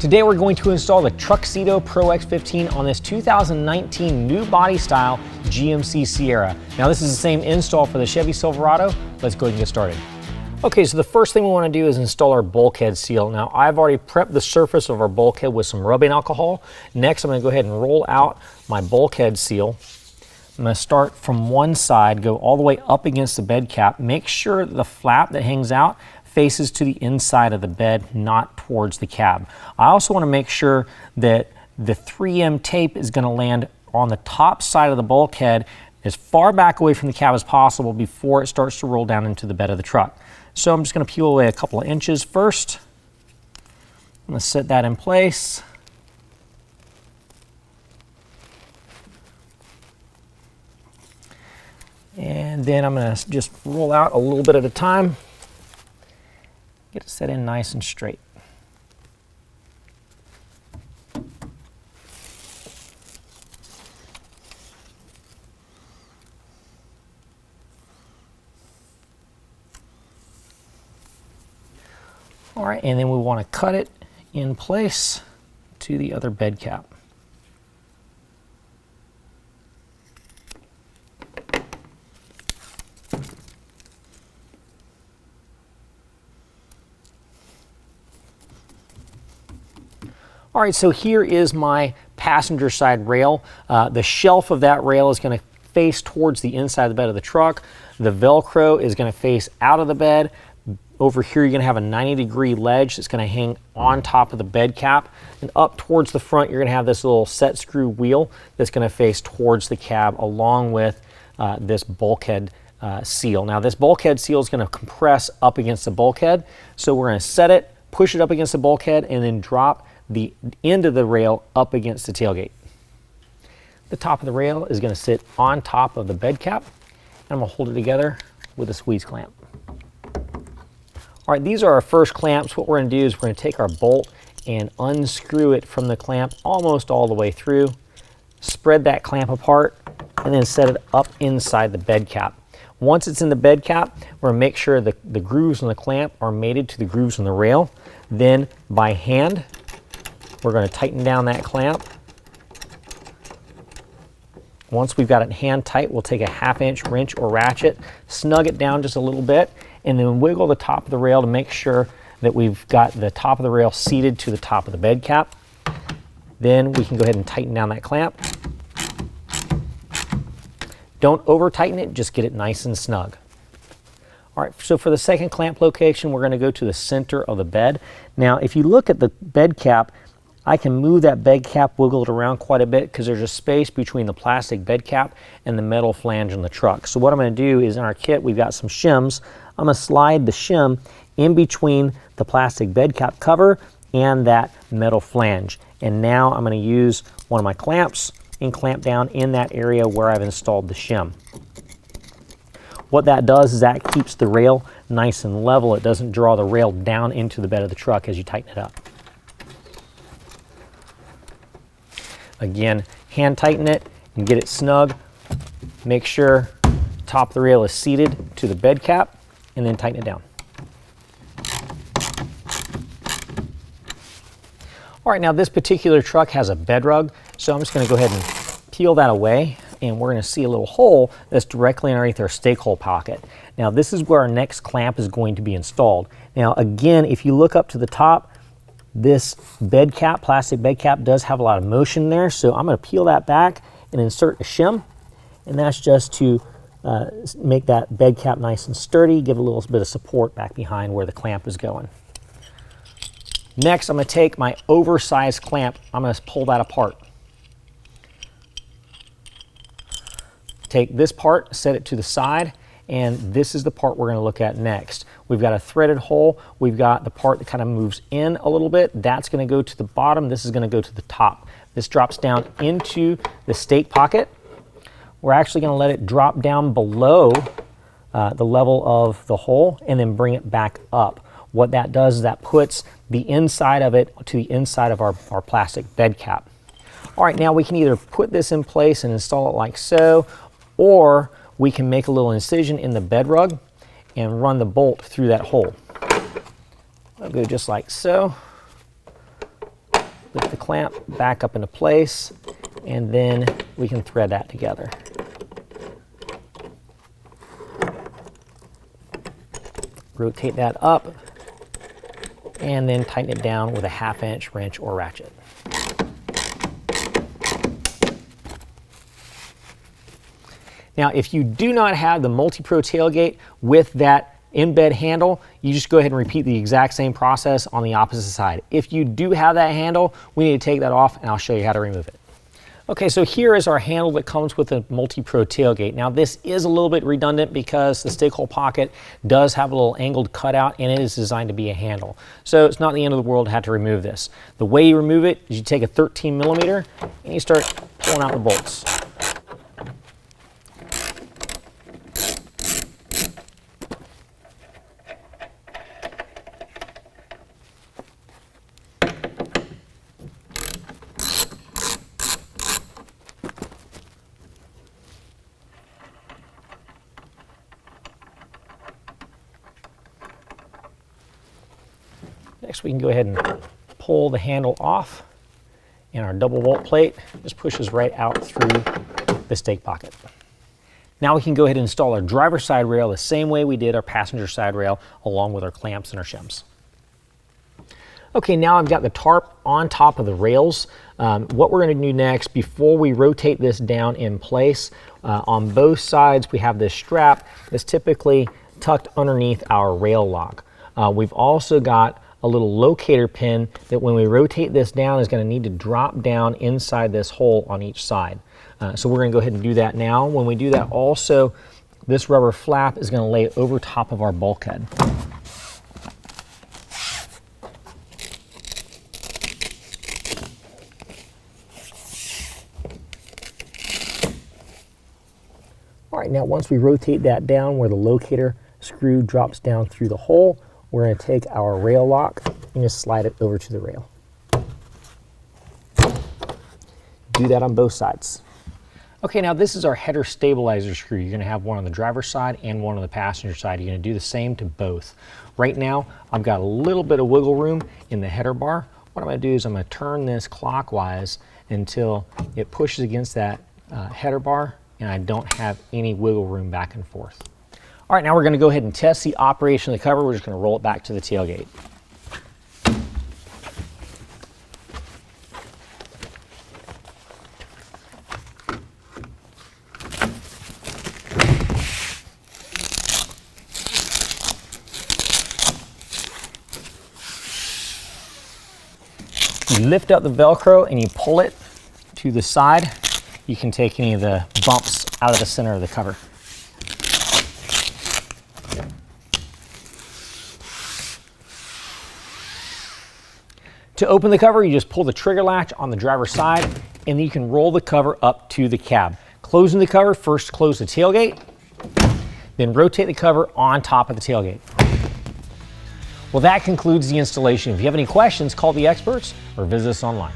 Today we're going to install the TruXedo Pro X15 on this 2019 new body style GMC Sierra. Now this is the same install for the Chevy Silverado. Let's go ahead and get started. Okay, so the first thing we want to do is install our bulkhead seal. Now I've already prepped the surface of our bulkhead with some rubbing alcohol. Next I'm going to go ahead and roll out my bulkhead seal. I'm going to start from one side, go all the way up against the bed cap. Make sure that the flap that hangs out faces to the inside of the bed, not towards the cab. I also want to make sure that the 3M tape is going to land on the top side of the bulkhead as far back away from the cab as possible before it starts to roll down into the bed of the truck. So I'm just going to peel away a couple of inches first. I'm going to set that in place. And then I'm going to just roll out a little bit at a time. Get it set in nice and straight. All right, and then we want to cut it in place to the other bed cap. All right, so here is my passenger side rail. The shelf of that rail is going to face towards the inside of the bed of the truck. The Velcro is going to face out of the bed. Over here, you're going to have a 90-degree ledge that's going to hang on top of the bed cap. And up towards the front, you're going to have this little set screw wheel that's going to face towards the cab along with this bulkhead seal. Now, this bulkhead seal is going to compress up against the bulkhead. So we're going to set it, push it up against the bulkhead, and then drop the end of the rail up against the tailgate. The top of the rail is going to sit on top of the bed cap, and I'm going to hold it together with a squeeze clamp. All right, these are our first clamps. What we're going to do is we're going to take our bolt and unscrew it from the clamp almost all the way through, spread that clamp apart, and then set it up inside the bed cap. Once it's in the bed cap, we're going to make sure the grooves on the clamp are mated to the grooves on the rail. Then by hand, we're going to tighten down that clamp. Once we've got it hand tight, we'll take a 1/2 inch wrench or ratchet, snug it down just a little bit, and then wiggle the top of the rail to make sure that we've got the top of the rail seated to the top of the bed cap. Then we can go ahead and tighten down that clamp. Don't over tighten it, just get it nice and snug. All right, so for the second clamp location, we're going to go to the center of the bed. Now, if you look at the bed cap, I can move that bed cap, wiggle it around quite a bit because there's a space between the plastic bed cap and the metal flange on the truck. So what I'm going to do is in our kit, we've got some shims. I'm going to slide the shim in between the plastic bed cap cover and that metal flange. And now I'm going to use one of my clamps and clamp down in that area where I've installed the shim. What that does is that keeps the rail nice and level. It doesn't draw the rail down into the bed of the truck as you tighten it up. Again, hand tighten it and get it snug. Make sure top of the rail is seated to the bed cap and then tighten it down. All right, now this particular truck has a bed rug, so I'm just going to go ahead and peel that away, and we're going to see a little hole that's directly underneath our stake hole pocket. Now this is where our next clamp is going to be installed. Now again, if you look up to the top, this bed cap, plastic bed cap, does have a lot of motion there, so I'm going to peel that back and insert a shim, and that's just to make that bed cap nice and sturdy, give a little bit of support back behind where the clamp is going. Next, I'm going to take my oversized clamp, I'm going to pull that apart. Take this part, set it to the side, and this is the part we're going to look at next. We've got a threaded hole. We've got the part that kind of moves in a little bit. That's going to go to the bottom. This is going to go to the top. This drops down into the stake pocket. We're actually going to let it drop down below the level of the hole and then bring it back up. What that does is that puts the inside of it to the inside of our plastic bed cap. All right, now we can either put this in place and install it like so, or we can make a little incision in the bed rug and run the bolt through that hole. I'll go just like so. clamp back up into place, and then we can thread that together. Rotate that up, and then tighten it down with a 1/2 inch wrench or ratchet. Now, if you do not have the multi-pro tailgate with that in-bed handle, you just go ahead and repeat the exact same process on the opposite side. If you do have that handle, we need to take that off, and I'll show you how to remove it. Okay, so here is our handle that comes with a multi-pro tailgate. Now, this is a little bit redundant because the stick hole pocket does have a little angled cutout, and it is designed to be a handle. So it's not the end of the world to have to remove this. The way you remove it is you take a 13mm and you start pulling out the bolts. Next, we can go ahead and pull the handle off, and our double bolt plate just pushes right out through the stake pocket. Now we can go ahead and install our driver's side rail the same way we did our passenger side rail, along with our clamps and our shims. Okay, now I've got the tarp on top of the rails. What we're going to do next, before we rotate this down in place, on both sides we have this strap that's typically tucked underneath our rail lock. We've also got a little locator pin that when we rotate this down is going to need to drop down inside this hole on each side. So we're going to go ahead and do that now. When we do that, also this rubber flap is going to lay over top of our bulkhead. All right, now once we rotate that down where the locator screw drops down through the hole, we're going to take our rail lock and just slide it over to the rail. Do that on both sides. Okay, now this is our header stabilizer screw. You're going to have one on the driver's side and one on the passenger side. You're going to do the same to both. Right now, I've got a little bit of wiggle room in the header bar. What I'm going to do is I'm going to turn this clockwise until it pushes against that header bar, and I don't have any wiggle room back and forth. All right, now we're going to go ahead and test the operation of the cover. We're just going to roll it back to the tailgate. You lift up the Velcro and you pull it to the side. You can take any of the bumps out of the center of the cover. To open the cover, you just pull the trigger latch on the driver's side, and then you can roll the cover up to the cab. Closing the cover, first close the tailgate, then rotate the cover on top of the tailgate. Well, that concludes the installation. If you have any questions, call the experts or visit us online.